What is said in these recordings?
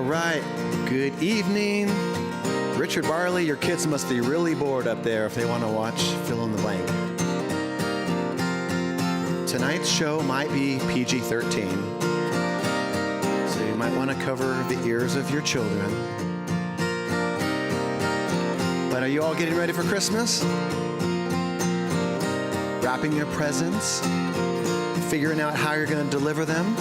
right, good evening. Richard Barley, your kids must be really bored up there if they want to watch Fill in the Blank. Tonight's show might be PG-13, so you might want to cover the ears of your children. But are you all getting ready for Christmas? Wrapping your presents? Figuring out how you're going to deliver them?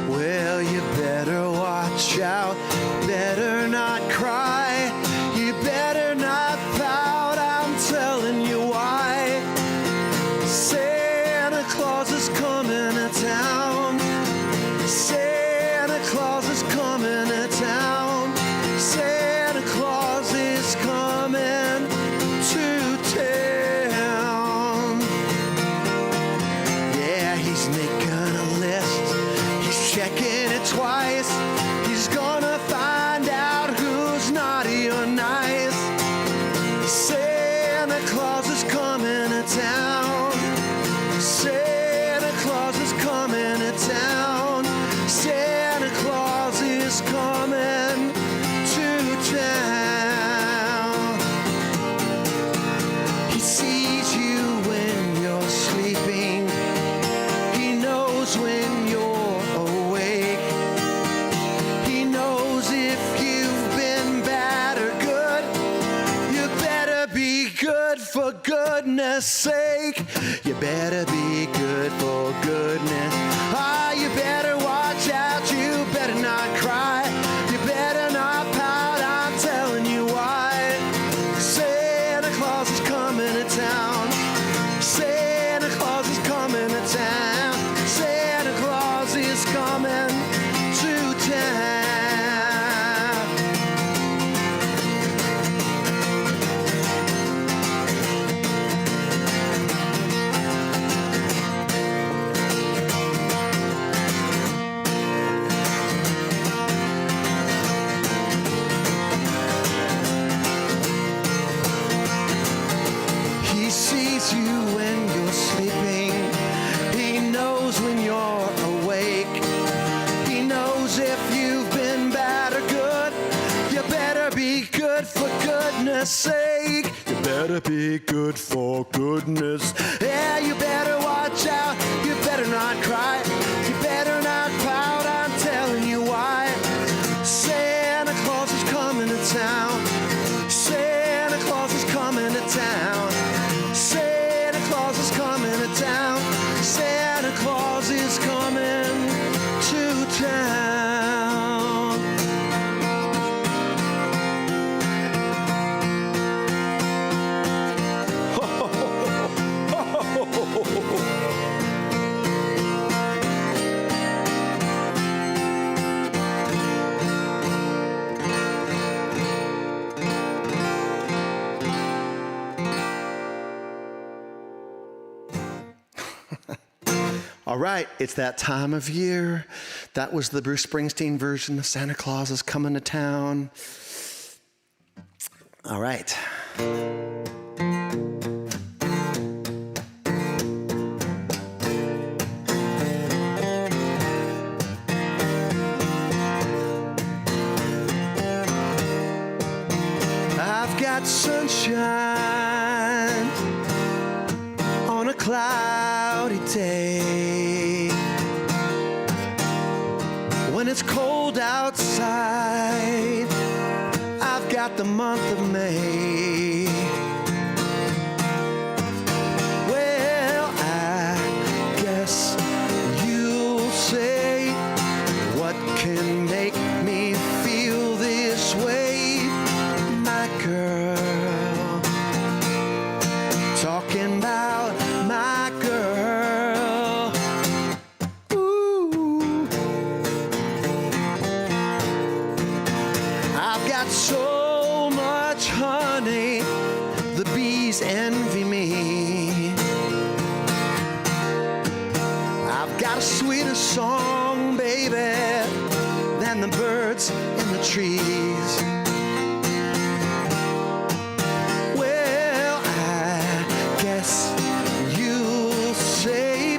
Well, you better watch out, better not cry, you better not pout, I'm telling you why. Santa Claus is coming to town, Santa Claus is coming to town, Santa Claus is coming to town. Yeah, he's making a list, he's checking it twice, he's gonna find out who's naughty or nice. Santa Claus is coming to town, Santa Claus is coming to town, Santa Claus is coming to town. He sees you when you're sleeping, he knows when you're awake, he knows if you've been bad or good, you better be good for goodness sake, you better be good for goodness. Ah, you better watch out, you better not cry, you better not pout, I'm telling you why. Santa Claus is coming to town, Santa Claus is coming to town, Santa Claus is coming to town. He sees you when you're sleeping, he knows when you're awake, he knows if you've been bad or good, you better be good for goodness sake, you better be good for goodness. Yeah, you better watch out, you better not cry, you better not pout, I'm telling you why. Santa Claus is coming to town, Santa Claus is coming to town, Santa Claus is coming to town, Santa Claus is coming to town. All right, it's that time of year. That was the Bruce Springsteen version of Santa Claus is Coming to Town. All right. I've got sunshine on a cloudy day. When it's cold outside, I've got the month of May. Well, I guess you'll say, what can make me feel this way, my girl? Talking about my girl. Ooh. I've got so much honey, the bees envy me. I've got a sweeter song, baby, than the birds in the trees. Well, I guess you'll say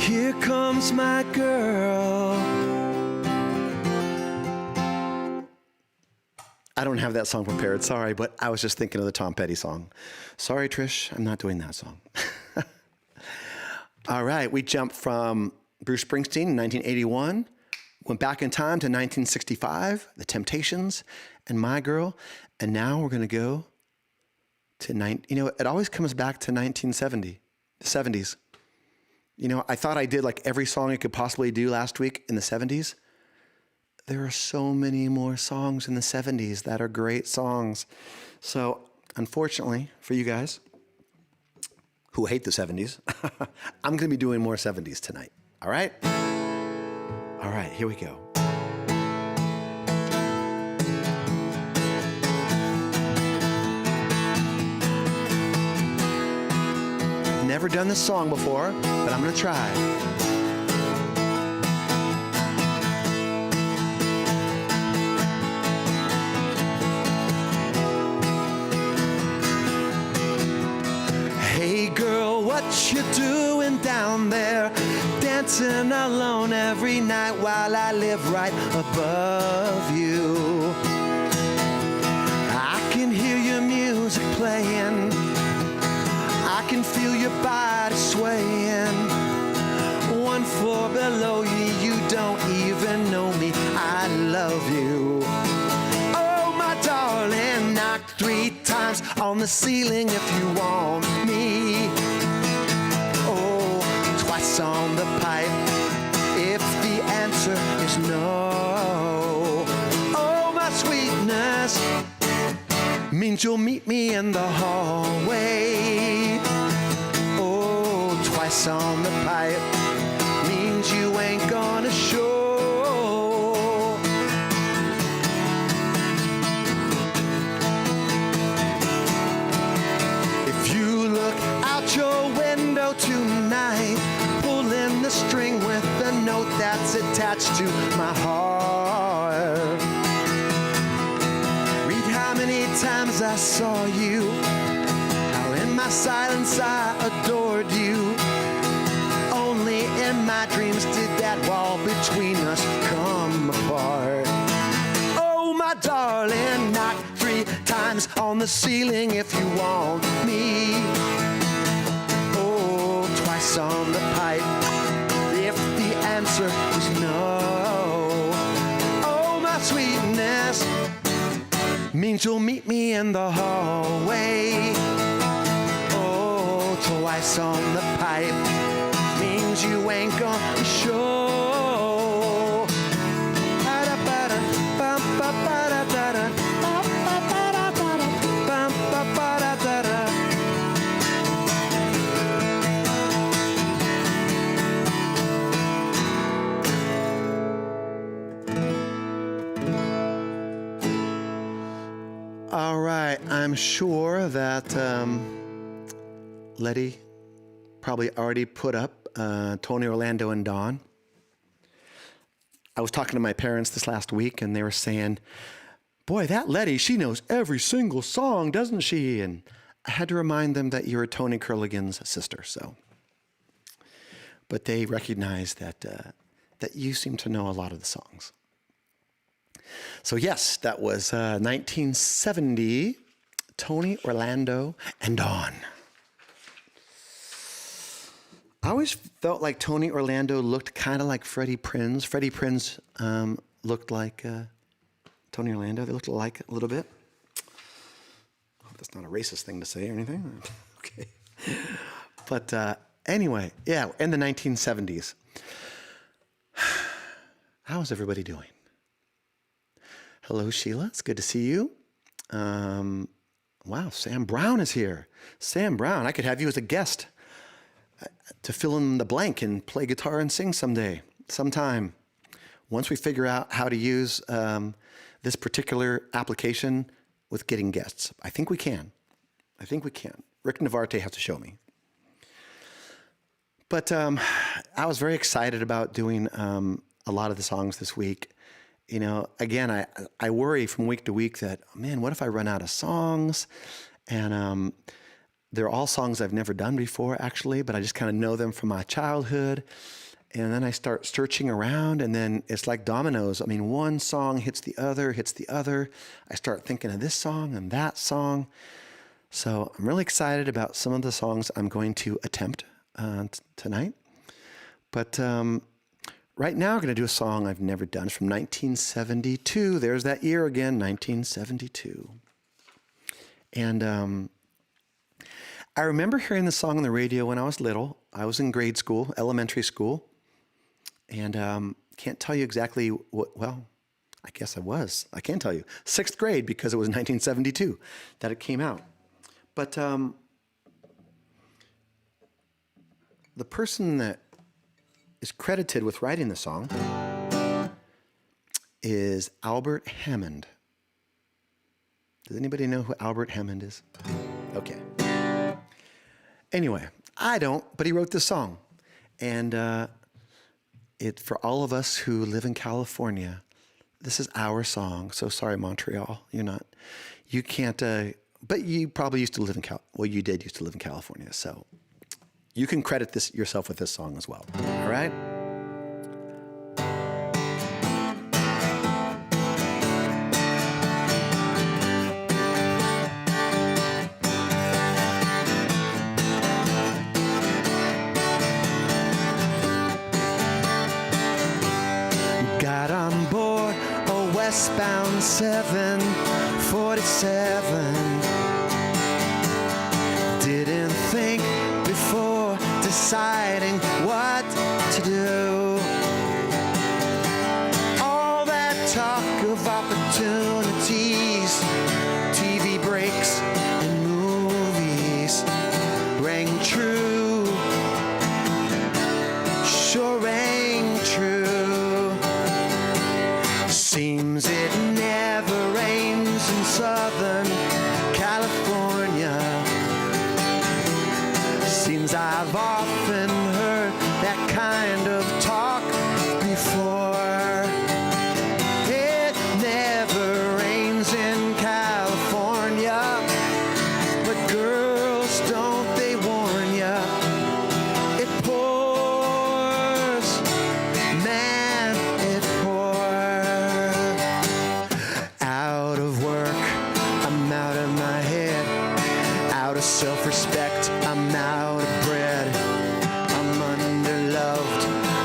Here comes my girl. I don't have that song prepared, sorry, but I was just thinking of the Tom Petty song. Sorry, Trish, I'm not doing that song. All right, we jumped from Bruce Springsteen in 1981, went back in time to 1965, The Temptations, and My Girl, and now we're going to go to, it always comes back to 1970, the 70s. I thought I did like every song I could possibly do last week in the 70s. There are so many more songs in the 70s that are great songs. So, unfortunately for you guys who hate the 70s, I'm going to be doing more 70s tonight. All right? All right, here we go. Never done this song before, but I'm going to try. Hey girl, what you doing down there? Dancing alone every night while I live right above you. I can hear your music playing. I can feel your body swaying. One floor below you, you don't even know me. I love you. Oh, my darling, knock 3 times on the ceiling if you want me. Oh, twice on the pipe if the answer is no. Oh, my sweetness means you'll meet me in the hallway. Oh, twice on the pipe means you ain't gonna show. If you look out your window tonight, pulling the string with the note that's attached to my heart. How many times I saw you, how in my silence I adored you. Only in my dreams did that wall between us come apart. Oh, my darling, knock 3 times on the ceiling if you want me. Oh, twice on the pipe if the answer is no. Oh, my sweetness means you'll meet me in the hallway. Oh, twice on the pipe means you ain't gonna show. All right, I'm sure that Letty probably already put up Tony, Orlando, and Dawn. I was talking to my parents this last week, and they were saying, boy, that Letty, she knows every single song, doesn't she? And I had to remind them that you're Tony Curligan's sister, so. But they recognized that you seem to know a lot of the songs. So yes, that was 1970, Tony, Orlando, and Dawn. I always felt like Tony Orlando looked kind of like Freddie Prinze. Freddie Prinze looked like Tony Orlando. They looked alike a little bit. I hope that's not a racist thing to say or anything. Okay. But anyway, yeah, in the 1970s. How's everybody doing? Hello, Sheila. It's good to see you. Wow, Sam Brown is here. Sam Brown, I could have you as a guest to fill in the blank and play guitar and sing sometime. Once we figure out how to use this particular application with getting guests. I think we can. Rick Navarte has to show me. But I was very excited about doing a lot of the songs this week. You know, again, I worry from week to week that, man, what if I run out of songs? And they're all songs I've never done before, actually, but I just kind of know them from my childhood. And then I start searching around, and then it's like dominoes. I mean, one song hits the other, hits the other. I start thinking of this song and that song. So I'm really excited about some of the songs I'm going to attempt tonight. But right now, we're going to do a song I've never done. It's from 1972. There's that year again, 1972. And I remember hearing the song on the radio when I was little. I was in grade school, elementary school. And can't tell you exactly what, well, I guess I was. I can tell you. 6th grade, because it was 1972 that it came out. But the person that is credited with writing the song is Albert Hammond. Does anybody know who Albert Hammond is? Okay. Anyway, I don't, but he wrote this song. And it for all of us who live in California, this is our song. So sorry, Montreal, you're not. You can't, but you probably used to live in you did used to live in California. So you can credit this yourself with this song as well. All right? Got on board a westbound 747. Didn't think before deciding what to do. All that talk of opportunities, TV breaks and movies rang true. Sure rang true. Seems it never rains in Southern California. Seems I've often heard that kind of talk before. It never rains in California, but girls, don't they warn ya? It pours, man, it pours. Out of work, I'm out of my head. Out of self-respect, I'm out of bread. I'm underloved,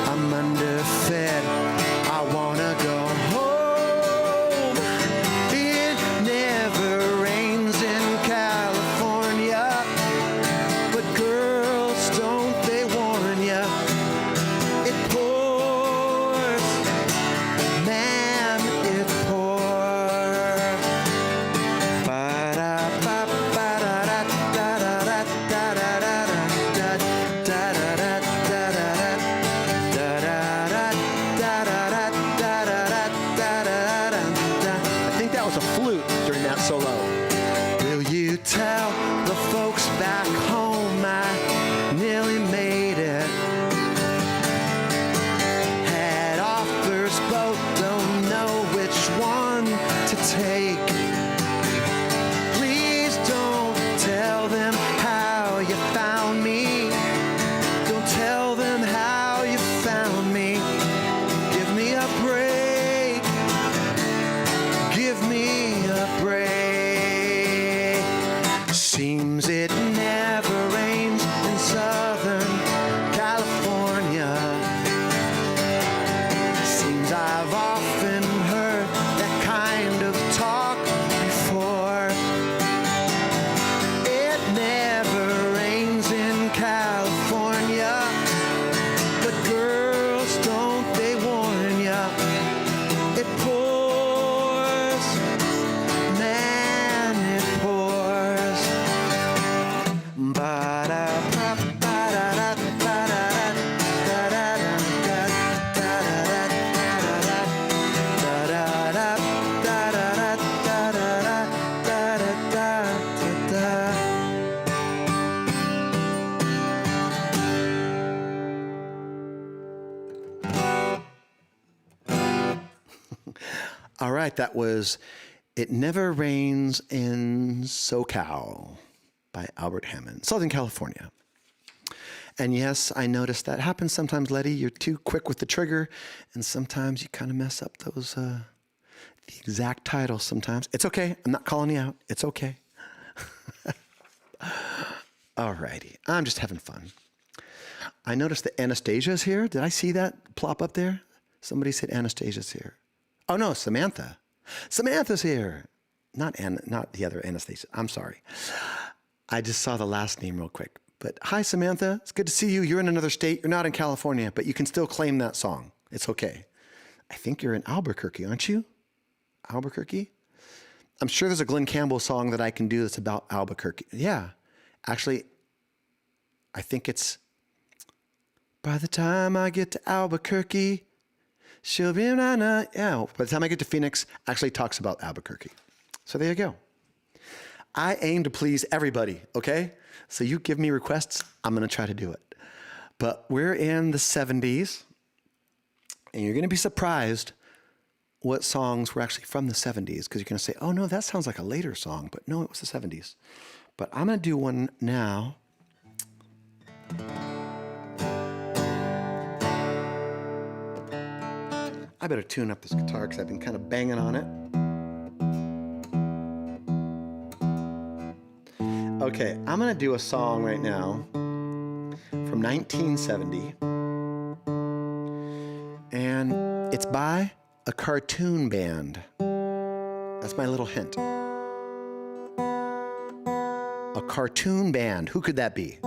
I'm underfed. I wanna go home. It never rains in California, but girls, don't they warn ya? It pours, man, it pours. I think that was a flute during that solo. Will you tell the folks back home I nearly made it? Had offers, both don't know which one to take. Please don't tell them how you found me. Don't tell them how you found me. Give me a break. Give me a break. Seems it never rains in Southern California. Seems I've often heard that kind of talk before. It never rains in California, but girls, don't they warn ya? It pours, man, it pours. All right, that was It Never Rains in SoCal. by Albert Hammond, Southern California. And yes, I noticed that happens sometimes, Letty. You're too quick with the trigger, and sometimes you kind of mess up those, the exact titles sometimes. It's okay. I'm not calling you out. It's okay. Alrighty. I'm just having fun. I noticed that Anastasia's here. Did I see that plop up there? Somebody said Anastasia's here. Oh no, Samantha. Samantha's here. Not the other Anastasia. I'm sorry. I just saw the last name real quick. But hi, Samantha. It's good to see you. You're in another state. You're not in California, but you can still claim that song. It's okay. I think you're in Albuquerque, aren't you? Albuquerque? I'm sure there's a Glenn Campbell song that I can do that's about Albuquerque. Yeah. Actually, I think it's by the time I get to Albuquerque, she'll be na. Yeah, by the time I get to Phoenix, actually talks about Albuquerque. So there you go. I aim to please everybody, okay? So you give me requests, I'm going to try to do it. But we're in the 70s, and you're going to be surprised what songs were actually from the 70s, because you're going to say, oh, no, that sounds like a later song. But no, it was the 70s. But I'm going to do one now. I better tune up this guitar because I've been kind of banging on it. Okay, I'm going to do a song right now from 1970. And it's by a cartoon band. That's my little hint. A cartoon band. Who could that be?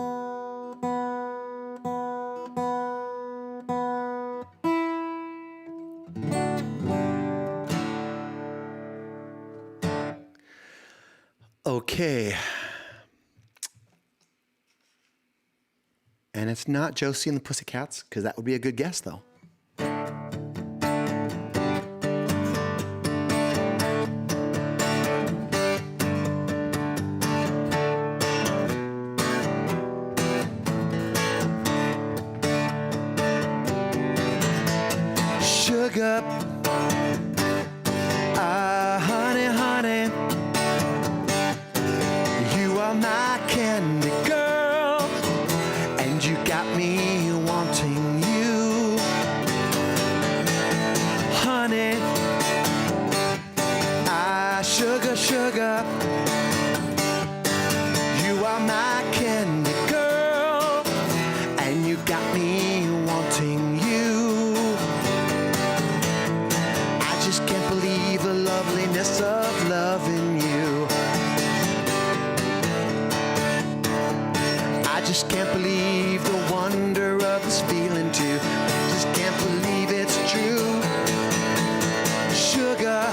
Okay. And it's not Josie and the Pussycats, because that would be a good guess, though. Sugar, honey, honey, you are my candy girl, and you got me wanting you, honey. Sugar, sugar, you are my candy girl, and you got me wanting you. I just can't believe the loveliness of loving you. I just can't believe the wonder of this feeling too. I just can't believe it's true. Sugar,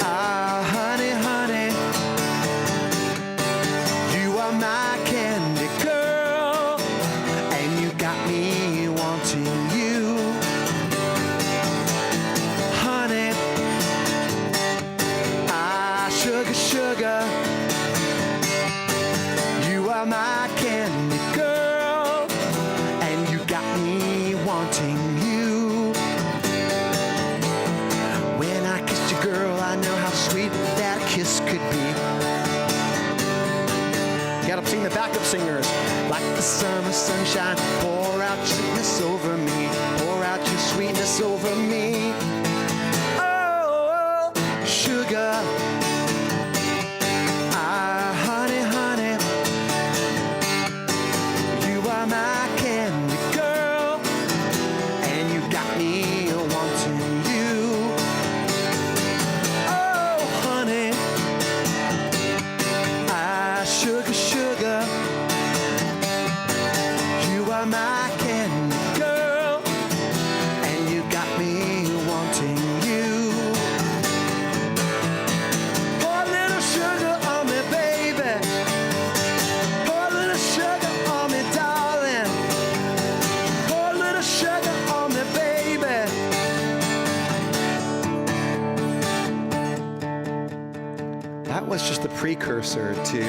honey, honey, you are my candy girl, and you got me wanting you, honey. Sugar, sugar, you are my candy girl, and you got me wanting you. When I kissed you, girl, I know how sweet that kiss could be. Gotta sing the backup singers. Like the summer sunshine, pour out your sweetness over me, pour out your sweetness over me. Oh, sugar, honey, honey, you are my candy girl, and you got me wanting you. Oh, honey, sugar, sugar, you are my candy girl, and you got me wanting you. Pour a little sugar on me, baby. Pour a little sugar on me, darling. Pour a little sugar on me, baby. That was just the precursor to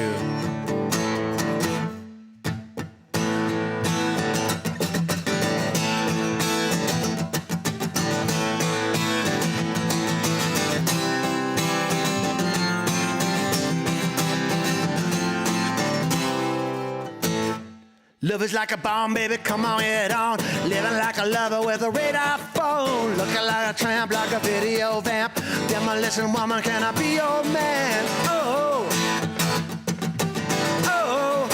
Love is like a bomb, baby, come on, head on. Living like a lover with a radar phone. Looking like a tramp, like a video vamp. Demolition woman, can I be your man? Oh, oh.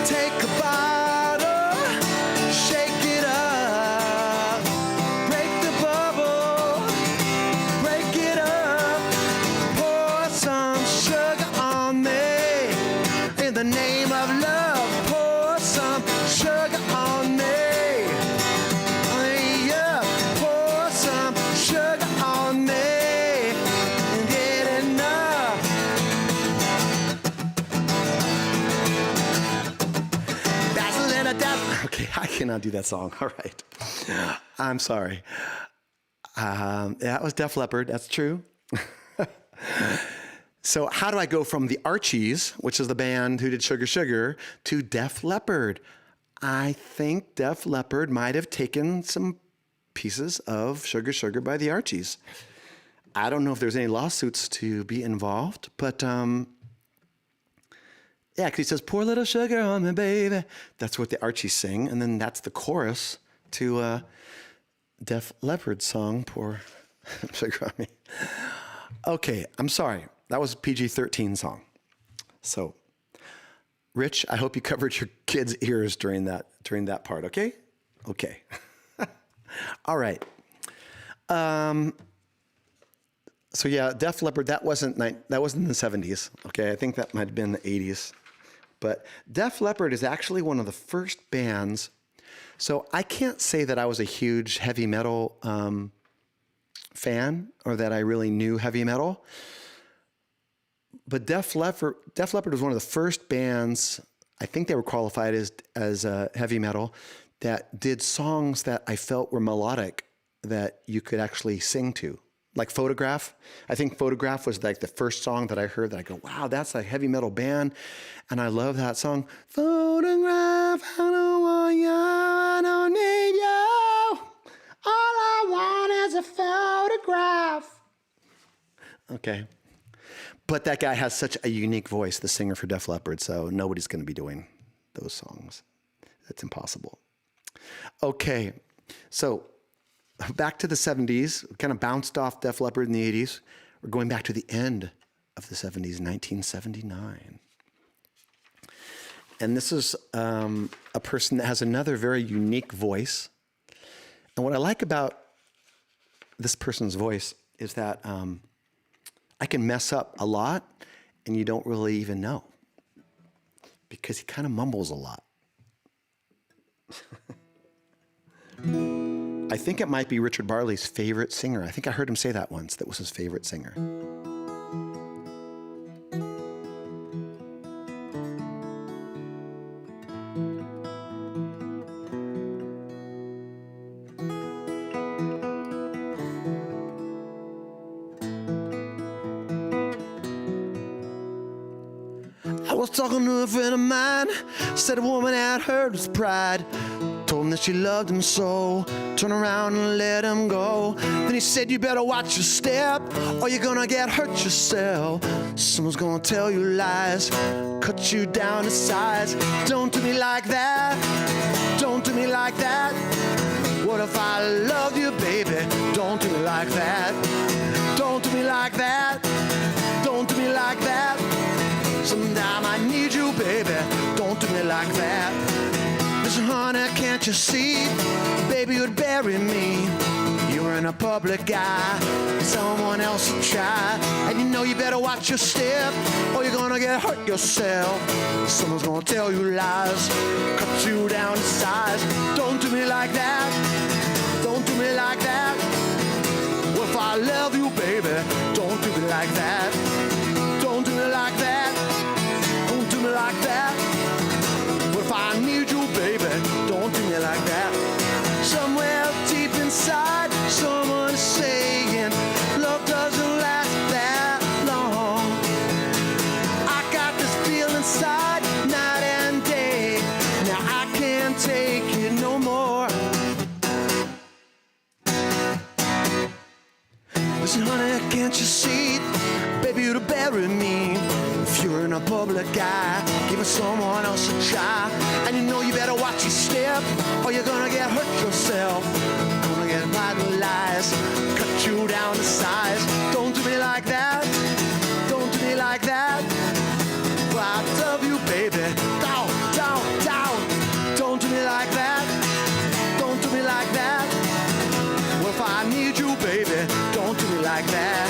Take a bottle, shake it up. Break the bubble, break it up. Pour some sugar on me. In the name of love, pour some sugar on me. Yeah, pour some sugar on me. And get enough. Dazzling a dazzle. Okay, I cannot do that song. All right. I'm sorry. That was Def Leppard. That's true. So how do I go from the Archies, which is the band who did Sugar Sugar, to Def Leppard? I think Def Leppard might have taken some pieces of Sugar Sugar by the Archies. I don't know if there's any lawsuits to be involved, but yeah, because he says, pour a little sugar on me, baby. That's what the Archies sing, and then that's the chorus to Def Leppard's song, Pour Sugar on Me. Okay, I'm sorry. That was a PG-13 song. So, Rich, I hope you covered your kids' ears during that part, okay? Okay. All right. So yeah, Def Leppard, that wasn't in the 70s, okay? I think that might have been the 80s. But Def Leppard is actually one of the first bands. So I can't say that I was a huge heavy metal fan or that I really knew heavy metal. But Def Leppard was one of the first bands, I think they were qualified as heavy metal, that did songs that I felt were melodic that you could actually sing to. Like Photograph. I think Photograph was like the first song that I heard that I go, wow, that's a heavy metal band. And I love that song. Photograph, I don't want you, I don't need you. All I want is a photograph. Okay. But that guy has such a unique voice, the singer for Def Leppard, so nobody's going to be doing those songs. That's impossible. Okay, so back to the 70s. We kind of bounced off Def Leppard in the 80s. We're going back to the end of the 70s, 1979. And this is a person that has another very unique voice. And what I like about this person's voice is that I can mess up a lot and you don't really even know because he kind of mumbles a lot. I think it might be Richard Barley's favorite singer. I think I heard him say that once. That was his favorite singer. I was talking to a friend of mine, said a woman had hurt his pride, told him that she loved him so, turn around and let him go. Then he said, you better watch your step or you're gonna get hurt yourself. Someone's gonna tell you lies, cut you down to size. Don't do me like that, don't do me like that. What if I love you, baby? Don't do me like that, don't do me like that, don't do me like that. Sometime I need you, baby, don't do me like that. Listen, honey, can't you see? Baby, you'd bury me. You're in a public eye, someone else will try. And you know you better watch your step or you're gonna get hurt yourself. Someone's gonna tell you lies, cut you down to size. Don't do me like that, don't do me like that. What if I love you, baby? Don't do me like that, don't do me like that. Like that. What if I need you, baby? Don't do me like that. Somewhere deep inside, someone is saying love doesn't last that long. I got this feel inside night and day. Now I can't take it no more. Listen, honey, can't you see? Baby, other guy, giving someone else a try. And you know you better watch your step, or you're gonna get hurt yourself. Gonna get right with lies, cut you down to size. Don't do me like that, don't do me like that. Well, I love you, baby, down, down, down. Don't do me like that, don't do me like that. Well, if I need you, baby, don't do me like that.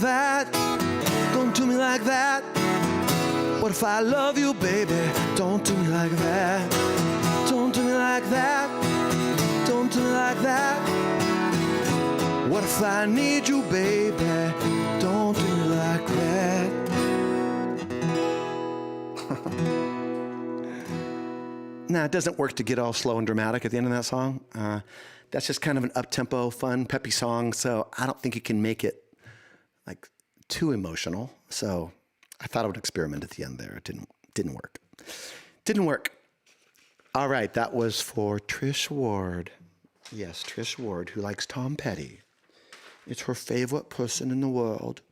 That, don't do me like that. What if I love you, baby? Don't do me like that. Don't do me like that. Don't do me like that. What if I need you, baby? Don't do me like that. Nah, it doesn't work to get all slow and dramatic at the end of that song. That's just kind of an up-tempo, fun, peppy song, so I don't think you can make it like too emotional. So I thought I would experiment at the end there. It didn't work. Didn't work. All right, that was for Trish Ward. Yes, Trish Ward, who likes Tom Petty. It's her favorite person in the world.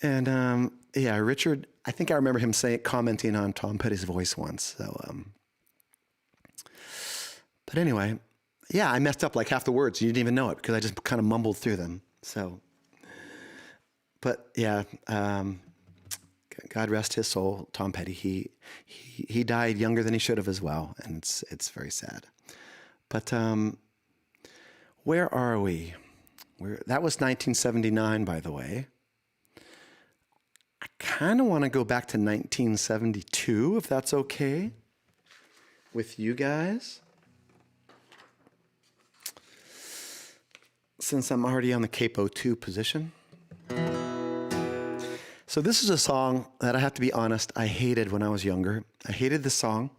And yeah, Richard, I think I remember him commenting on Tom Petty's voice once. So, but anyway, yeah, I messed up like half the words. You didn't even know it because I just kind of mumbled through them. So, but yeah, God rest his soul, Tom Petty. He died younger than he should have as well, and it's very sad. But where are we? That was 1979, by the way. I kind of want to go back to 1972, if that's okay with you guys. Since I'm already on the Capo 2 position. So this is a song that I have to be honest, I hated when I was younger. I hated this song.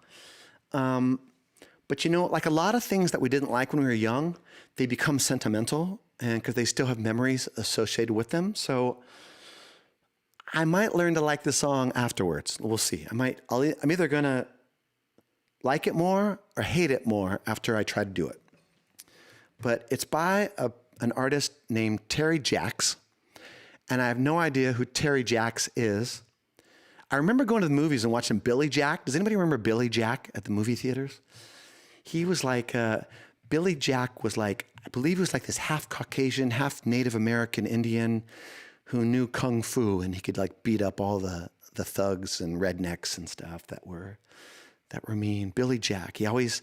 But you know, like a lot of things that we didn't like when we were young, they become sentimental and because they still have memories associated with them. So I might learn to like the song afterwards. We'll see. I'm either gonna like it more or hate it more after I try to do it. But it's by an artist named Terry Jacks, and I have no idea who Terry Jacks is. I remember going to the movies and watching Billy Jack. Does anybody remember Billy Jack at the movie theaters? He was like, Billy Jack was like, I believe he was like this half Caucasian, half Native American Indian who knew Kung Fu, and he could like beat up all the thugs and rednecks and stuff that were mean. Billy Jack, he was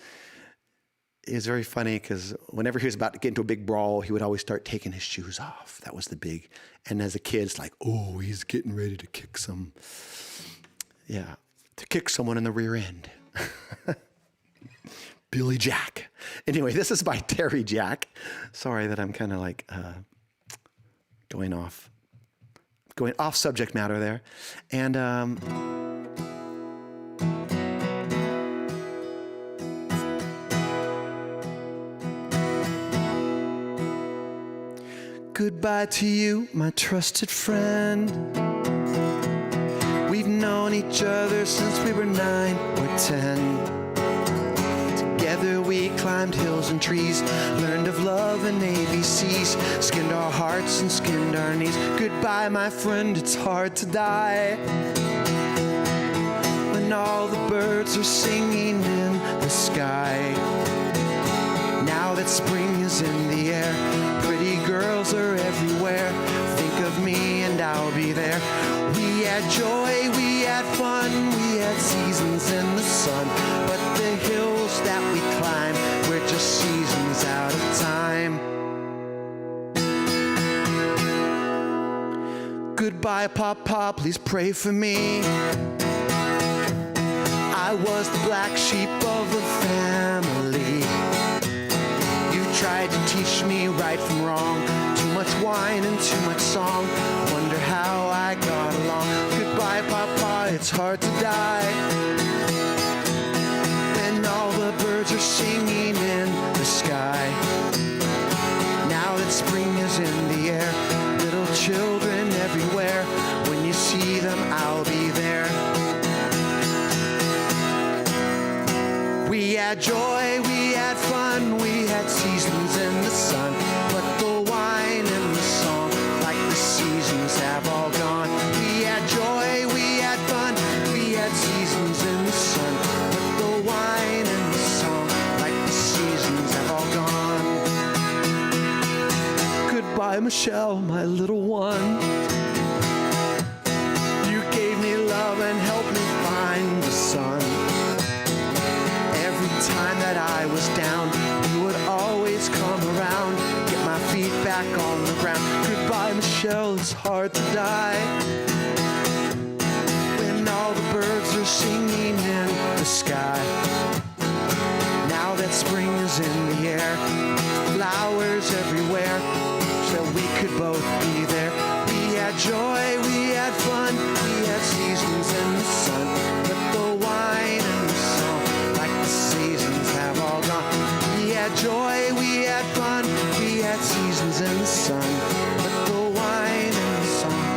very funny because whenever he was about to get into a big brawl, he would always start taking his shoes off. That was the big, and as a kid, it's like, oh, he's getting ready to kick someone in the rear end. Billy Jack. Anyway, this is by Terry Jack. Sorry that I'm kind of like going off subject matter there. And goodbye to you, my trusted friend. We've known each other since we were 9 or 10. Together we climbed hills and trees, learned of love and ABCs, skinned our hearts and skinned our knees. Goodbye, my friend, it's hard to die when all the birds are singing in the sky. Now that spring is in the air, pretty girls are everywhere. Think of me and I'll be there. We had joy, we had fun, we had seasons in the sun, but the hills that we climb, we're just seasons out of time. Goodbye, Papa, please pray for me. I was the black sheep of the family. You tried to teach me right from wrong, too much wine and too much song. Wonder how I got along. Goodbye, Papa, it's hard to die when all the birds are singing in the sky. Now that spring is in the air, little children everywhere see them, I'll be there. We had joy, we had fun, we had seasons in the sun, but the wine and the song, like the seasons have all gone. We had joy, we had fun, we had seasons in the sun, but the wine and the song, like the seasons have all gone. Goodbye, Michelle, my little one. You gave me love and helped me find the sun. Every time that I was down, you would always come around, get my feet back on the ground. Goodbye, Michelle, it's hard to die when all the birds are singing in the sky. Now that spring is in the air, flowers everywhere, so we could both be there. We had joy, we had fun, we had seasons in the sun, but the wine and the song, like the seasons have all gone. We had joy, we had fun, we had seasons in the sun, but the wine and the song,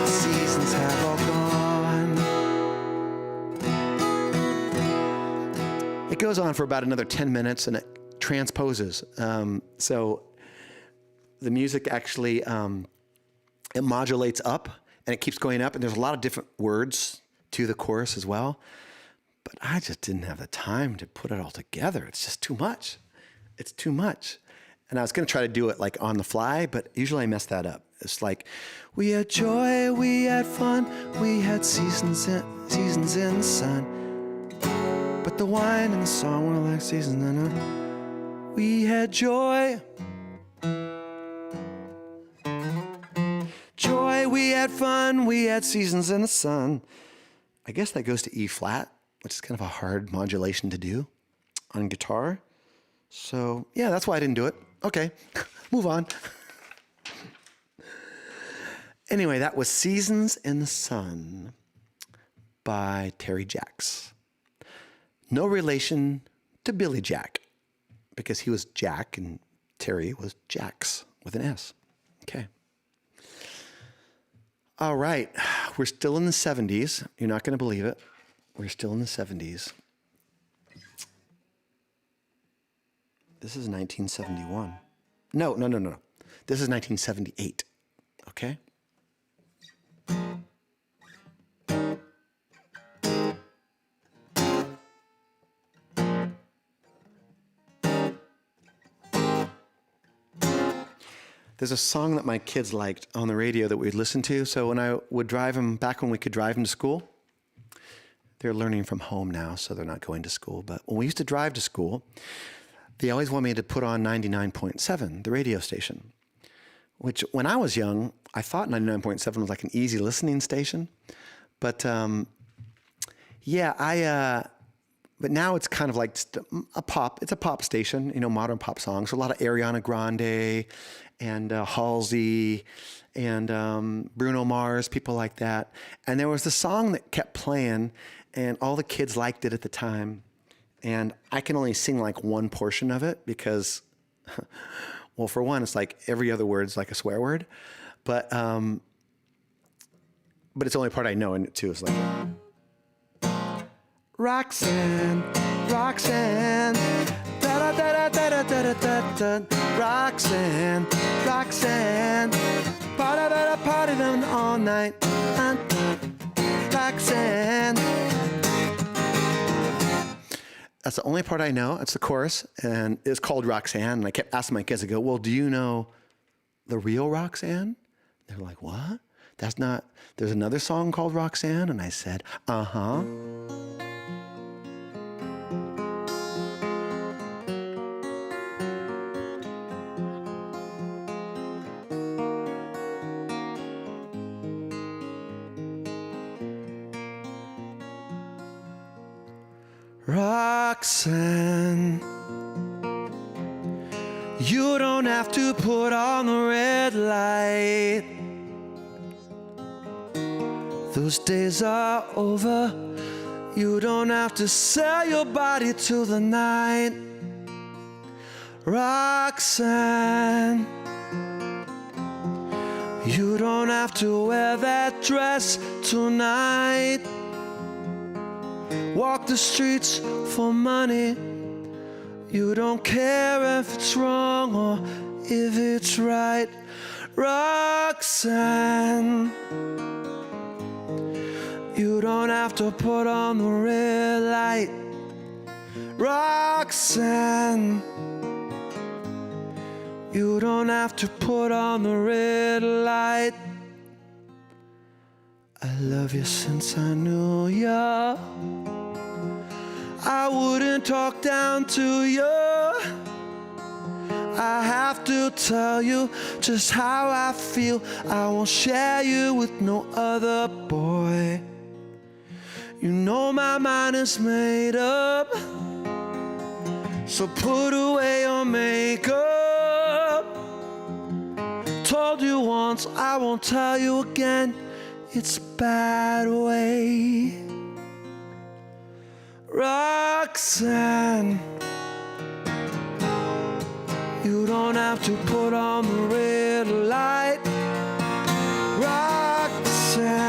the seasons have all gone. It goes on for about another 10 minutes and it transposes. So the music actually, it modulates up and it keeps going up, and there's a lot of different words to the chorus as well. But I just didn't have the time to put it all together. It's just too much. It's too much. And I was going to try to do it like on the fly, but usually I mess that up. It's like, we had joy, we had fun, we had seasons in the sun, but the wine and the song were like seasons in the. We had joy. Joy, we had fun, we had seasons in the sun. I guess that goes to E flat, which is kind of a hard modulation to do on guitar. So yeah, that's why I didn't do it. Okay, move on. Anyway, that was Seasons in the Sun by Terry Jacks. No relation to Billy Jack, because he was Jack and Terry was Jacks with an S. Okay. All right, we're still in the 70s. You're not going to believe it. We're still in the 70s. This is 1971. No. This is 1978, okay? There's a song that my kids liked on the radio that we'd listen to. So when I would drive them, back when we could drive them to school, they're learning from home now, so they're not going to school. But when we used to drive to school, they always wanted me to put on 99.7, the radio station, which when I was young, I thought 99.7 was like an easy listening station. But but now it's kind of like it's a pop station, modern pop songs. So a lot of Ariana Grande and Halsey and Bruno Mars, people like that. And there was the song that kept playing, and all the kids liked it at the time. And I can only sing like one portion of it because, well, for one, it's like every other word's like a swear word. But it's the only part I know, and too is like, Roxanne, Roxanne, da da da da da da da da, Roxanne, Roxanne, party da da party them all night, Roxanne. That's the only part I know. It's the chorus, and it's called Roxanne. And I kept asking my kids, I go, well, do you know the real Roxanne? They're like, what? That's not, there's another song called Roxanne? And I said, uh-huh. Roxanne, you don't have to put on the red light. Those days are over. You don't have to sell your body to the night. Roxanne, You don't have to wear that dress tonight. Walk the streets for money. You don't care if it's wrong or if it's right. Roxanne, you don't have to put on the red light. Roxanne, you don't have to put on the red light. I love you since I knew ya. I wouldn't talk down to you. I have to tell you just how I feel. I won't share you with no other boy. You know my mind is made up, so put away your makeup. Told you once, I won't tell you again. It's a bad way. Roxanne, you don't have to put on the red light. Roxanne,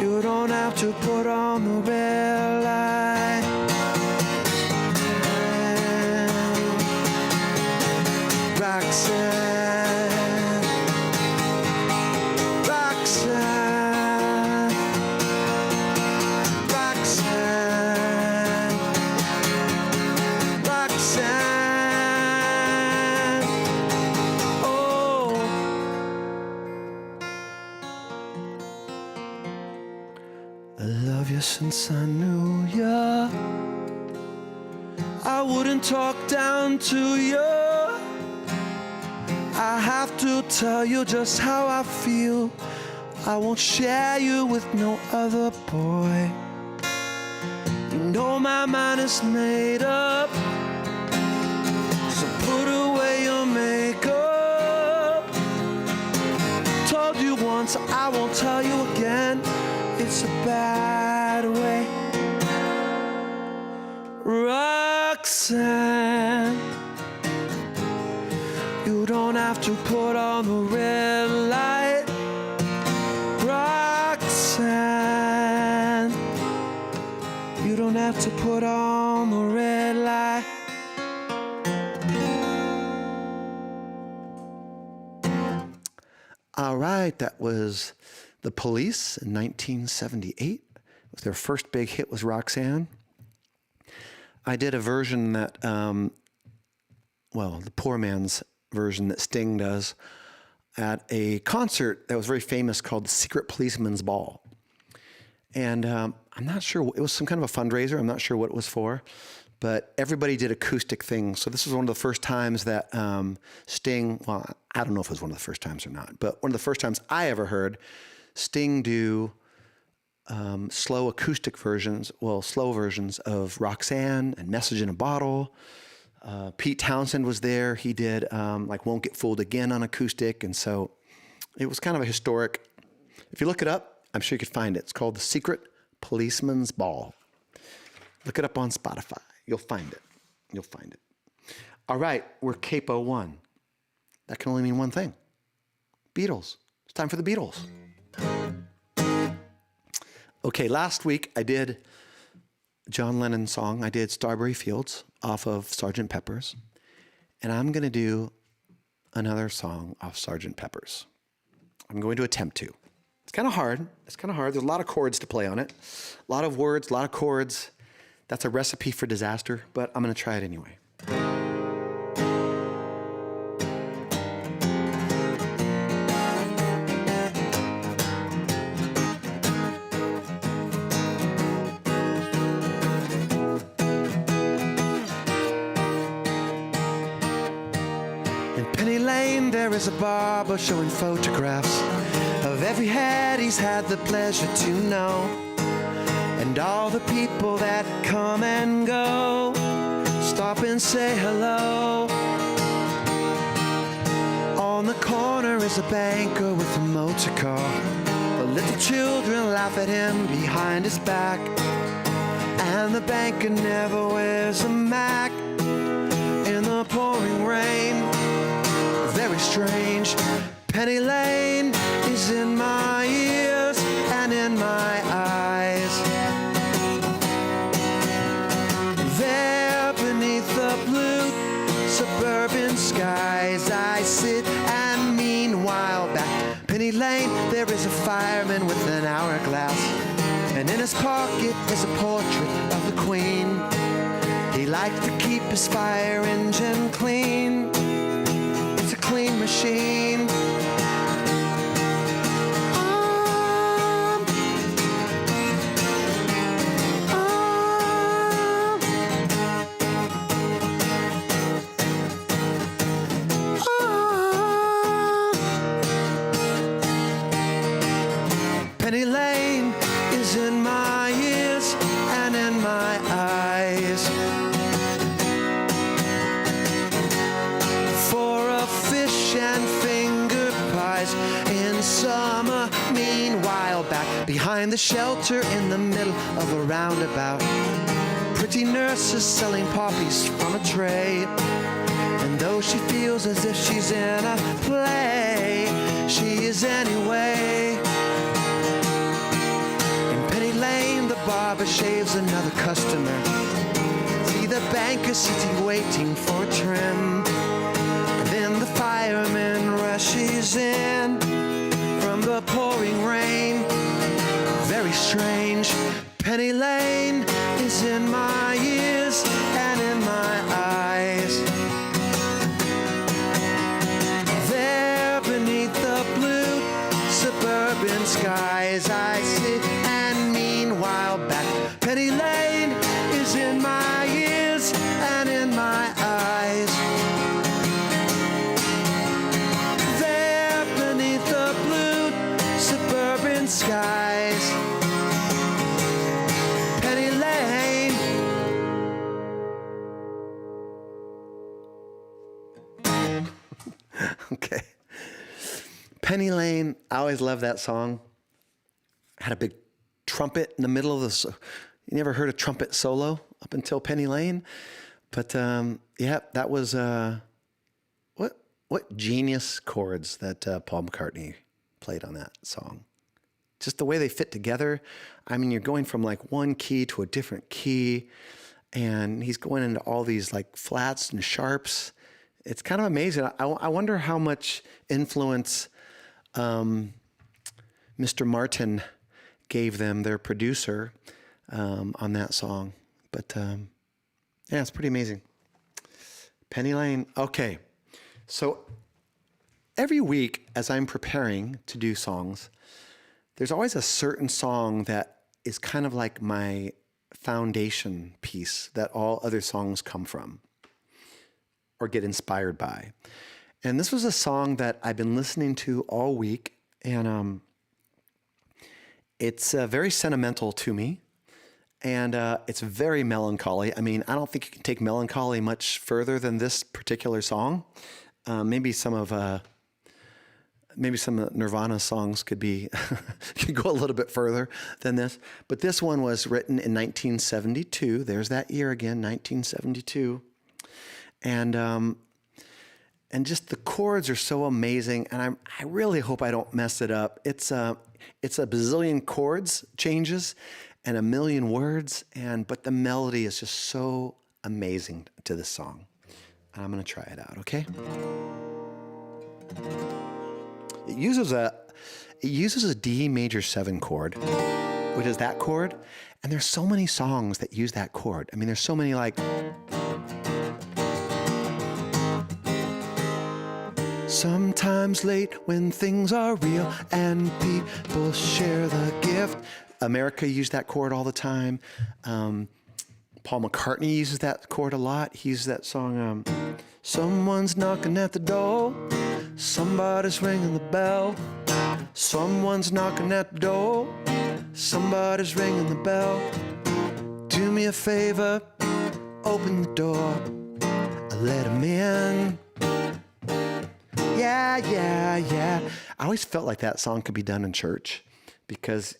you don't have to put on the red light. Roxanne, Roxanne, Roxanne, Roxanne. Oh, I love you since I knew ya. I wouldn't talk down to you. I have to tell you just how I feel. I won't share you with no other boy. You know my mind is made up, so put away your makeup. Told you once, I won't tell you again. It's a bad way. Roxanne, you don't have to put on the red light. Roxanne, you don't have to put on the red light. All right, that was The Police in 1978. It was their first big hit, was Roxanne. I did a version that, the poor man's version that Sting does at a concert that was very famous called the Secret Policeman's Ball. And I'm not sure, it was some kind of a fundraiser. I'm not sure what it was for, but everybody did acoustic things. So this was one of the first times that Sting, well, I don't know if it was one of the first times or not, but one of the first times I ever heard Sting do slow acoustic versions, slow versions of Roxanne and Message in a Bottle. Pete Townsend was there. He did Won't Get Fooled Again on acoustic. And so it was kind of a historic. If you look it up, I'm sure you could find it. It's called The Secret Policeman's Ball. Look it up on Spotify. You'll find it. You'll find it. All right, we're Capo 1. That can only mean one thing. Beatles. It's time for the Beatles. Okay, last week I did John Lennon's song. I did Strawberry Fields off of Sgt. Pepper's. And I'm going to do another song off Sgt. Pepper's. I'm going to attempt to. It's kind of hard. There's a lot of chords to play on it. A lot of words, a lot of chords. That's a recipe for disaster, but I'm going to try it anyway. There is a barber showing photographs of every head he's had the pleasure to know, and all the people that come and go. Stop and say hello. On the corner is a banker with a motor car. The little children laugh at him behind his back, and the banker never wears a Mac. In the pouring rain, very strange. Penny Lane is in my ears and in my eyes. There beneath the blue suburban skies I sit, and meanwhile back Penny Lane there is a fireman with an hourglass, and in his pocket is a portrait of the Queen. He likes to keep his fire engine clean. It's a clean machine. Penny Lane is in my ears and in my eyes. For a fish and finger pies in summer. Meanwhile back behind the shelter in the middle of a roundabout, pretty nurses selling poppies from a tray. And though she feels as if she's in a play, she is anyway. Lane, the barber shaves another customer. See the banker sitting waiting for a trim. And then the fireman rushes in from the pouring rain. Very strange. Penny Lane is in my ears and in my eyes. There beneath the blue suburban skies I sit, and meanwhile back Penny Lane is in my ears and in my eyes. There beneath the blue suburban skies, Penny Lane. Okay. Penny Lane, I always loved that song. Had a big trumpet in the middle of the. You never heard a trumpet solo up until Penny Lane, but yeah, that was what genius chords that Paul McCartney played on that song. Just the way they fit together. I mean, you're going from like one key to a different key, and he's going into all these like flats and sharps. It's kind of amazing. I wonder how much influence Mr. Martin gave them, their producer, on that song. But yeah, it's pretty amazing. Penny Lane. Okay. So every week as I'm preparing to do songs, there's always a certain song that is kind of like my foundation piece that all other songs come from or get inspired by. And this was a song that I've been listening to all week, and it's very sentimental to me, and it's very melancholy. I mean, I don't think you can take melancholy much further than this particular song. Maybe some of Nirvana songs could be could go a little bit further than this. But this one was written in 1972. There's that year again, 1972, and just the chords are so amazing, and I really hope I don't mess it up. It's a bazillion chords changes and a million words, but the melody is just so amazing to this song. And I'm going to try it out, okay? It uses a D major 7 chord, which is that chord, and there's so many songs that use that chord. I mean, there's so many like sometimes late when things are real and people share the gift. America used that chord all the time. Paul McCartney uses that chord a lot. He uses that song, someone's knocking at the door, somebody's ringing the bell. Someone's knocking at the door, somebody's ringing the bell. Do me a favor, open the door, let him in. Yeah, yeah, yeah. I always felt like that song could be done in church because,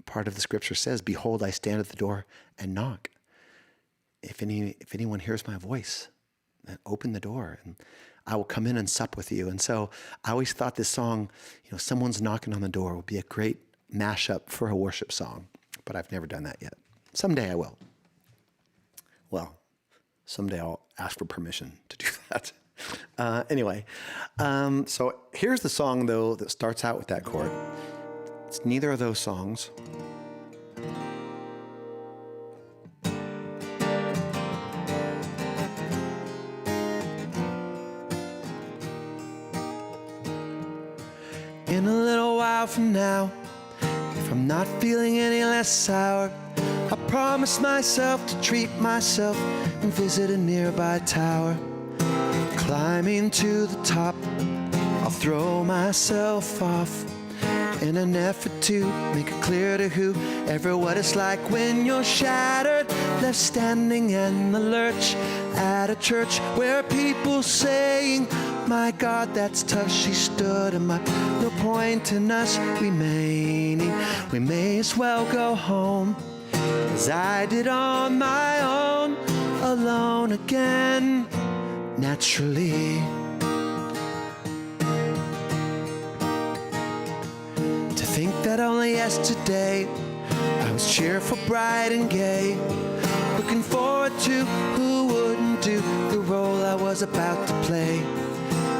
part of the scripture says, behold, I stand at the door and knock. If anyone hears my voice, then open the door. And I will come in and sup with you. And so I always thought this song, Someone's Knocking on the Door, would be a great mashup for a worship song, but I've never done that yet. Someday I will. Well, someday I'll ask for permission to do that. Anyway, so here's the song, though, that starts out with that chord. It's neither of those songs. In a little while from now, if I'm not feeling any less sour, I promise myself to treat myself and visit a nearby tower. Climbing to the top, I'll throw myself off in an effort to make it clear to whoever what it's like when you're shattered, left standing in the lurch at a church where people saying, my God, that's tough. She stood him up. No point in us remaining. We may as well go home as I did on my own, alone again, naturally. To think that only yesterday I was cheerful, bright and gay, looking forward to who wouldn't do the role I was about to play.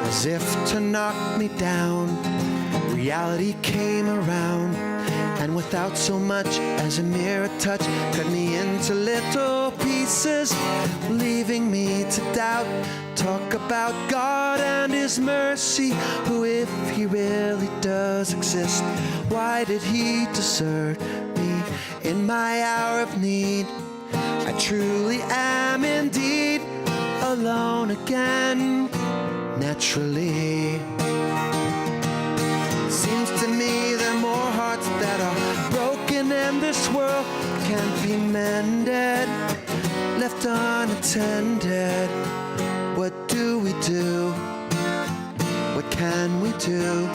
As if to knock me down, reality came around, and without so much as a mere touch, cut me into little pieces, leaving me to doubt. Talk about God and His mercy, who, if He really does exist, why did He desert me in my hour of need? I truly am indeed alone again, naturally. Seems to me there are more hearts that are broken and this world can't be mended, left unattended. What do we do? What can we do?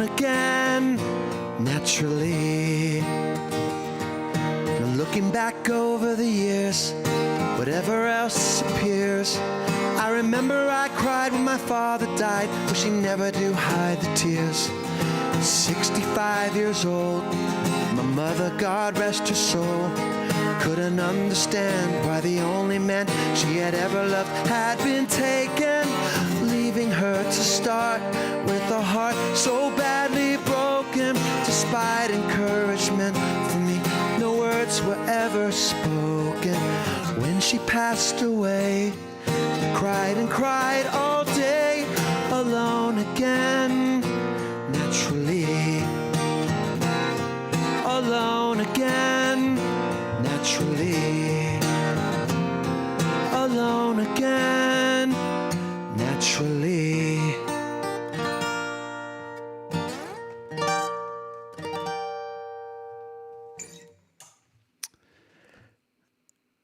Again, naturally. Looking back over the years, whatever else appears, I remember I cried when my father died, wishing never to hide the tears. 65 years old, my mother, God rest her soul, couldn't understand why the only man she had ever loved had been taken, leaving her to start with a heart so badly broken. Despite encouragement from me, no words were ever spoken. When she passed away, I cried and cried all day, alone again, naturally. Alone again, naturally. Alone again, naturally.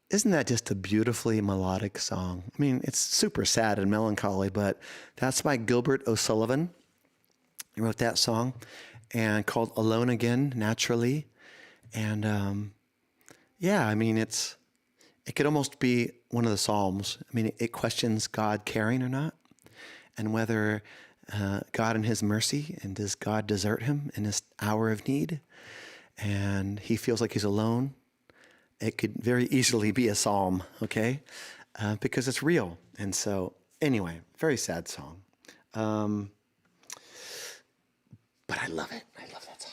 Isn't that just a beautifully melodic song? I mean, it's super sad and melancholy, but that's by Gilbert O'Sullivan. He wrote that song and called Alone Again, Naturally. And yeah, I mean, it could almost be one of the Psalms. I mean, it questions God caring or not, and whether God in His mercy, and does God desert him in his hour of need, and he feels like he's alone. It could very easily be a psalm, okay? Because it's real. And so, anyway, very sad song. But I love it. I love that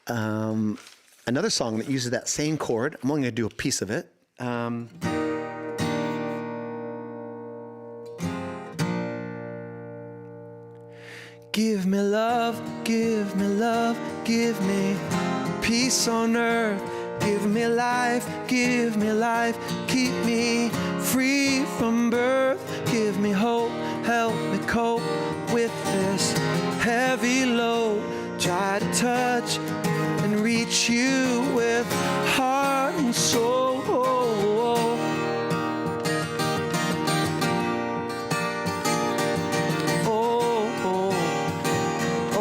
song. Another song that uses that same chord, I'm only going to do a piece of it. Give me love, give me love, give me peace on earth. Give me life, keep me free from birth. Give me hope, help me cope with this heavy load. Try to touch and reach you with heart and soul.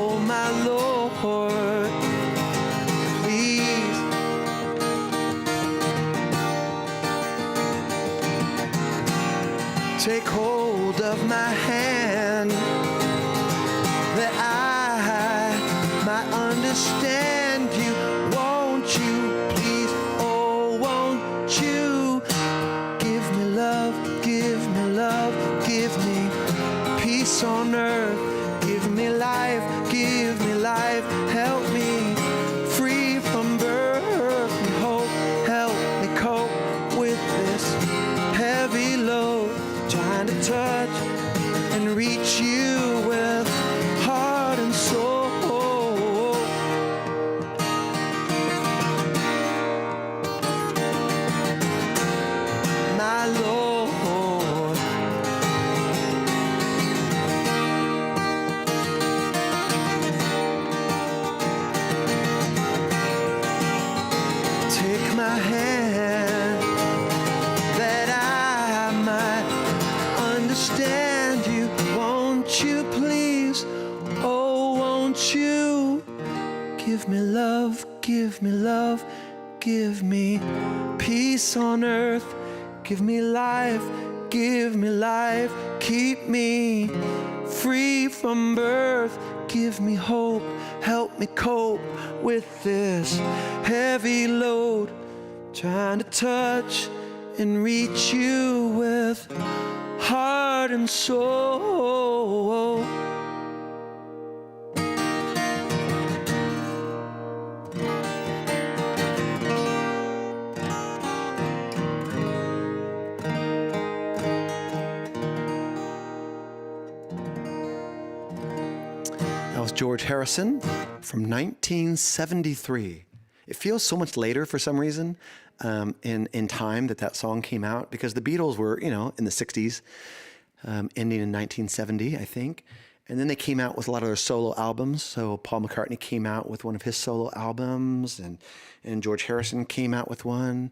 Oh my Lord, please. Take hold of my hand that I might understand you. Won't you please, oh won't you give me love, give me peace on earth. Give me life, help me free from birth. And hope, help me cope with this heavy load. Trying to touch and reach you with heart and soul. My Lord, take my hand that I might understand you. Won't you please, oh won't you give me love, give me peace on earth. Give me life, keep me free from birth. Give me hope, help me cope with this heavy load. Trying to touch and reach you with heart and soul. That was George Harrison from 1973. It feels so much later for some reason in time that song came out, because the Beatles were, in the 60s, ending in 1970, I think. And then they came out with a lot of their solo albums. So Paul McCartney came out with one of his solo albums, and George Harrison came out with one.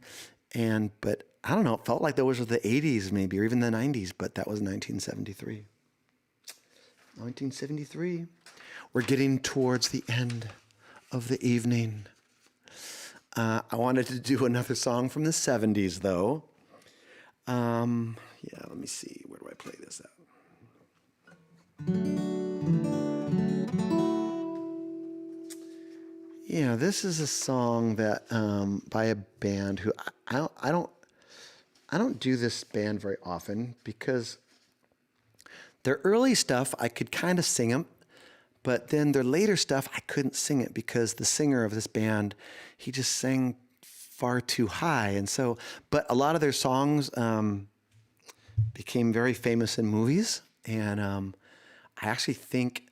But I don't know, it felt like those were the 80s maybe, or even the 90s, but that was 1973. 1973. We're getting towards the end of the evening. I wanted to do another song from the 70s, though. Let me see. Where do I play this at? Yeah, this is a song that by a band who I don't do this band very often, because their early stuff I could kind of sing them, but then their later stuff I couldn't sing it because the singer of this band, he just sang far too high. And so, but a lot of their songs became very famous in movies. And I actually think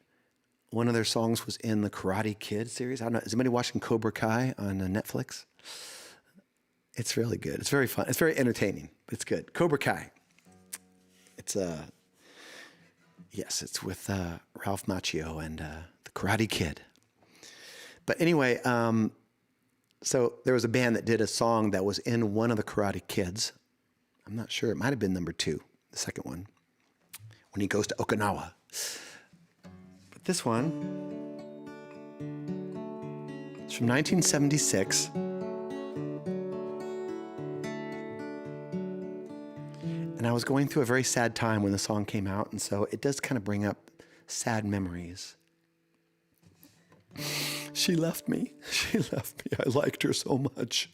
one of their songs was in the Karate Kid series. I don't know, is anybody watching Cobra Kai on Netflix? It's really good. It's very fun. It's very entertaining. It's good. Cobra Kai. It's it's with Ralph Macchio and the Karate Kid. But anyway, so there was a band that did a song that was in one of the Karate Kids. I'm not sure. It might have been number 2, the second one, when he goes to Okinawa. But this one, it's from 1976. And I was going through a very sad time when the song came out, and so it does kind of bring up sad memories. She left me. I liked her so much.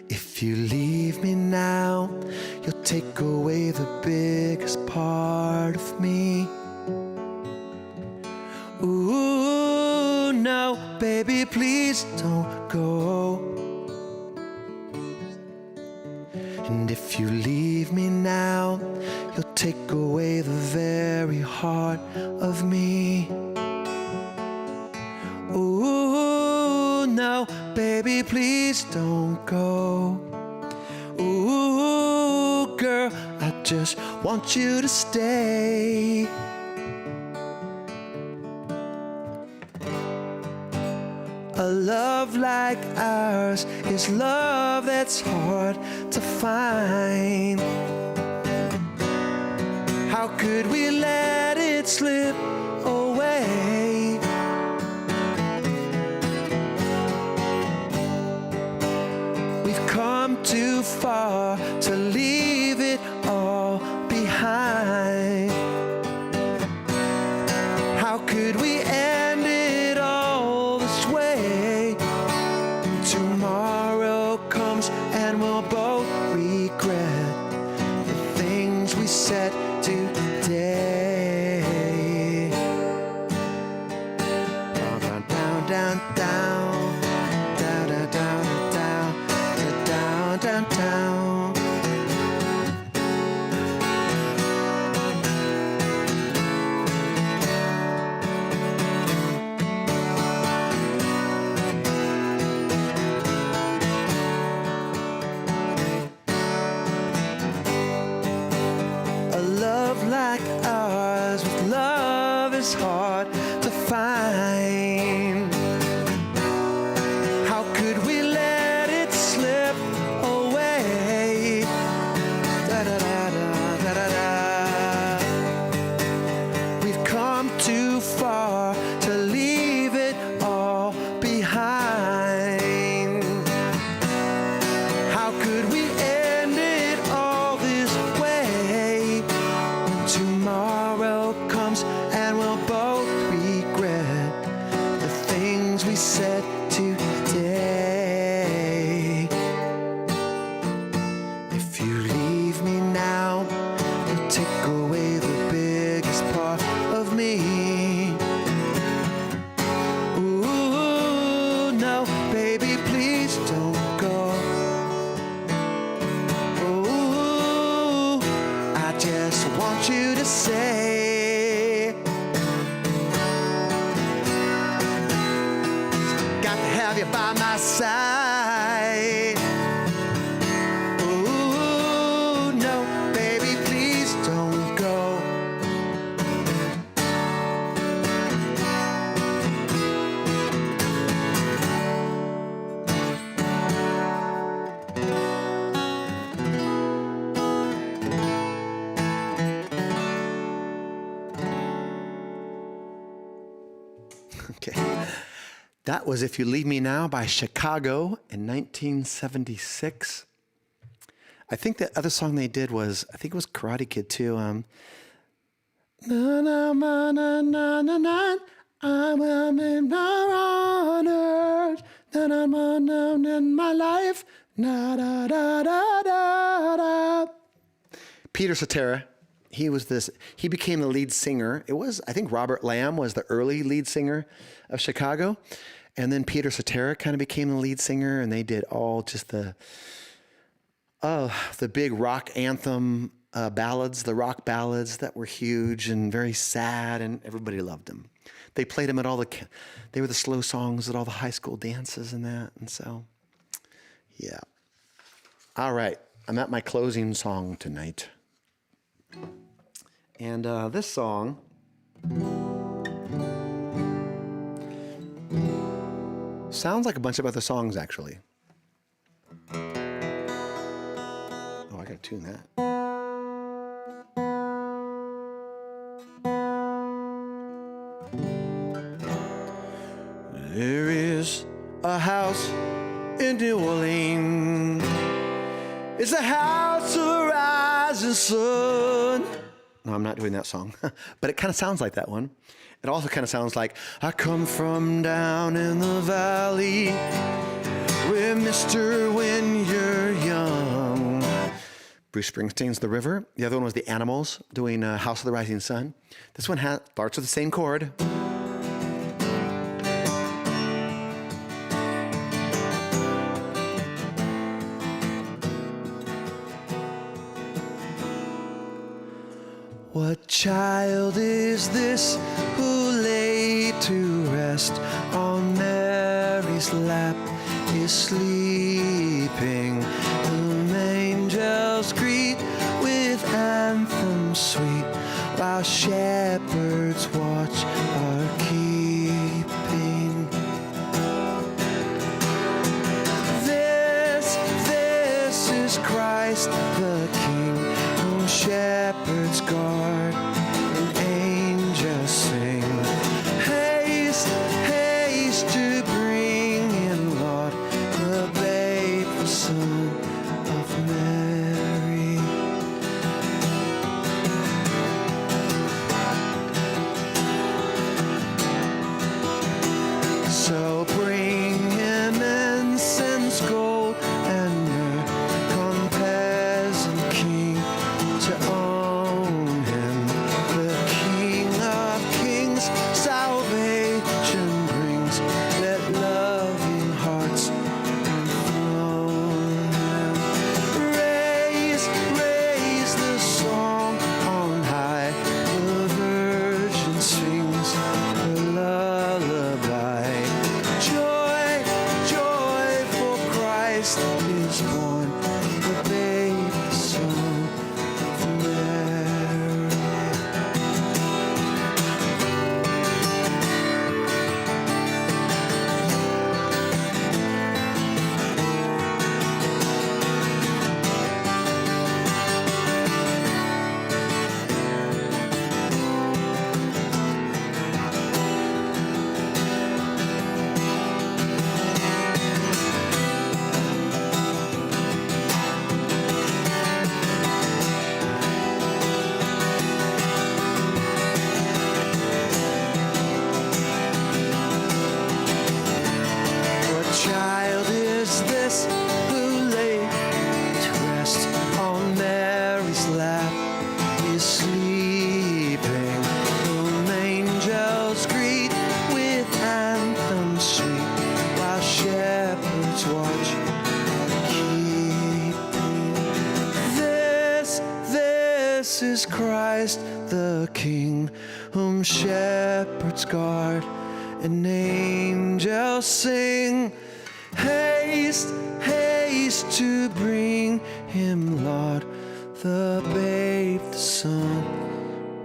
If you leave me now, you'll take away the biggest part of me. Ooh, no, baby, please don't go. take away the very heart of me. Ooh, no, baby, please don't go. Ooh, girl, I just want you to stay. A love like ours is love that's hard to find. How could we let it slip away? We've come too far to leave it all behind. How could we end it all this way? Tomorrow comes and we'll both regret the things we said today. Down, down, down, down, down, down, down, down, down, down. A love like ours with love is hard to find. How could we let it slip away? Da da da da da da da. We've come too far to leave it all behind. How could we end it all this way? When tomorrow comes and we'll both regret the things we said today. If you leave me now, you'll take away the biggest part of me. Ooh, no, baby, please don't go. Ooh, I just want you to say, got to have you by my side. Ooh, no, baby, please don't go. Okay. That was If You Leave Me Now by Chicago in 1976. I think the other song they did was, I think it was Karate Kid too. Na na na na na na na. I'm in honored. Na na na na in my life. Na da da da da da. Peter Cetera. He became the lead singer. It was, I think Robert Lamb was the early lead singer of Chicago. And then Peter Cetera kind of became the lead singer, and they did all just the big rock anthem ballads, the rock ballads that were huge and very sad, and everybody loved them. They played them at they were the slow songs at all the high school dances and that. And so, yeah. All right. I'm at my closing song tonight. And this song sounds like a bunch of other songs, actually. Oh, I gotta tune that. There is a house in New Orleans. It's a house of the rising sun. No, I'm not doing that song, but it kind of sounds like that one. It also kind of sounds like, I come from down in the valley where Mister when you're young. Bruce Springsteen's The River. The other one was The Animals doing House of the Rising Sun. This one starts with the same chord. What child is this who lay to rest on Mary's lap is sleeping, whom angels greet with anthems sweet, while shepherds watch are keeping? This is Christ the King, whom shepherds guard and angels sing. Haste, haste to bring him, Lord, the babe, the Son of Mary. So bring him incense, gold, and myrrh, come peasant king to own him. The King of Kings salvation brings, let loving hearts enthrone him. Raise the song on high, the Virgin sings her lullaby. Joy, joy, for Christ is born, the babe, the Son of Mary. What child is this who lay to rest on Mary's lap is sleeping, whom angels greet with anthems sweet, while shepherds watch are keeping? This is Christ the King, whom shepherds guard and angels sing. Haste, haste to bring him, Lord, the babe, the Son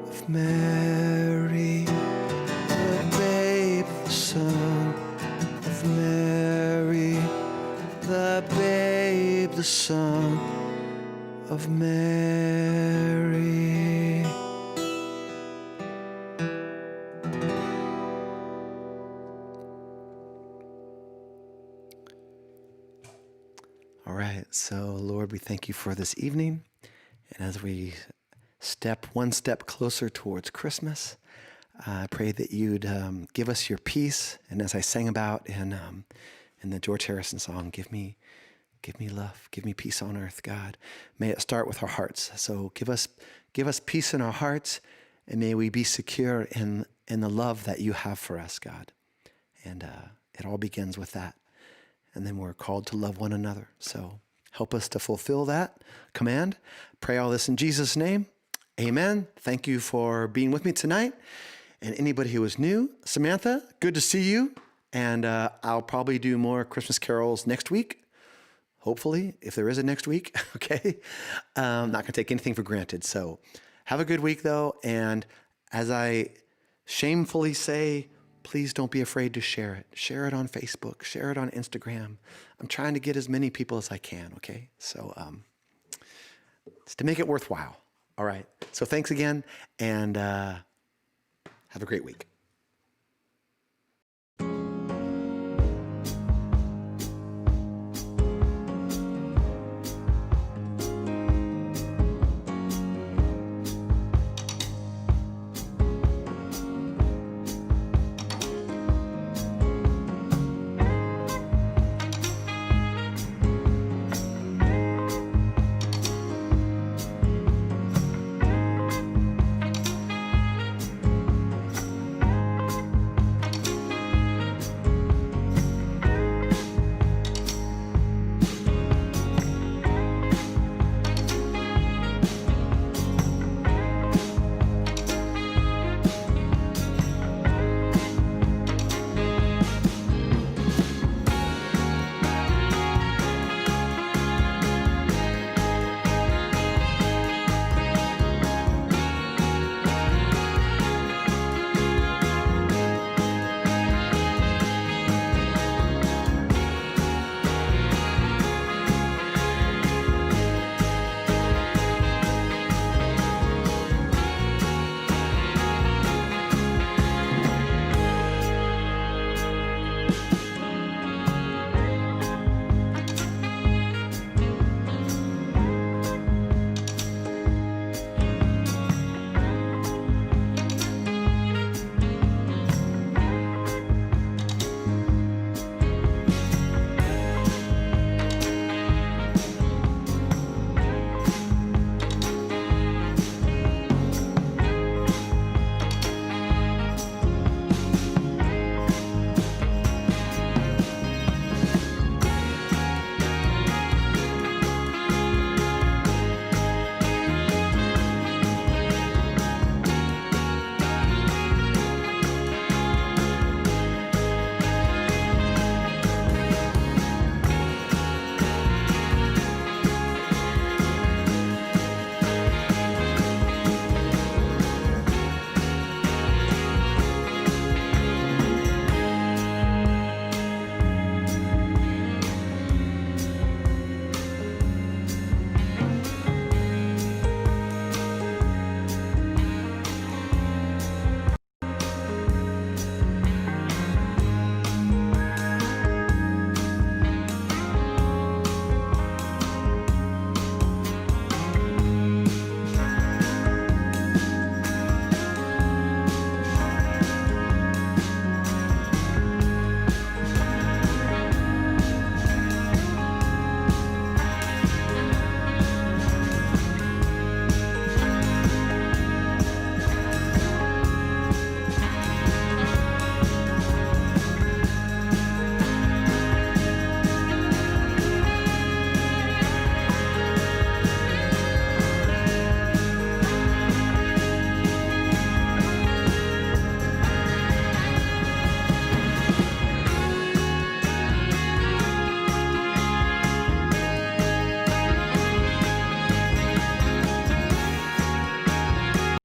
of Mary. The babe, the Son of Mary. The babe, the Son of Mary. All right, so Lord, we thank you for this evening. And as we step one step closer towards Christmas, I pray that you'd give us your peace. And as I sang about in the George Harrison song, give me love, give me peace on earth, God. May it start with our hearts. So give us peace in our hearts, and may we be secure in the love that you have for us, God. And it all begins with that. And then we're called to love one another. So help us to fulfill that command. Pray all this in Jesus' name. Amen. Thank you for being with me tonight. And anybody who is new, Samantha, good to see you. And I'll probably do more Christmas carols next week. Hopefully, if there is a next week, okay? I'm not going to take anything for granted. So have a good week, though. And as I shamefully say, please don't be afraid to share it. Share it on Facebook. Share it on Instagram. I'm trying to get as many people as I can, okay? So it's to make it worthwhile. All right. So thanks again, and have a great week.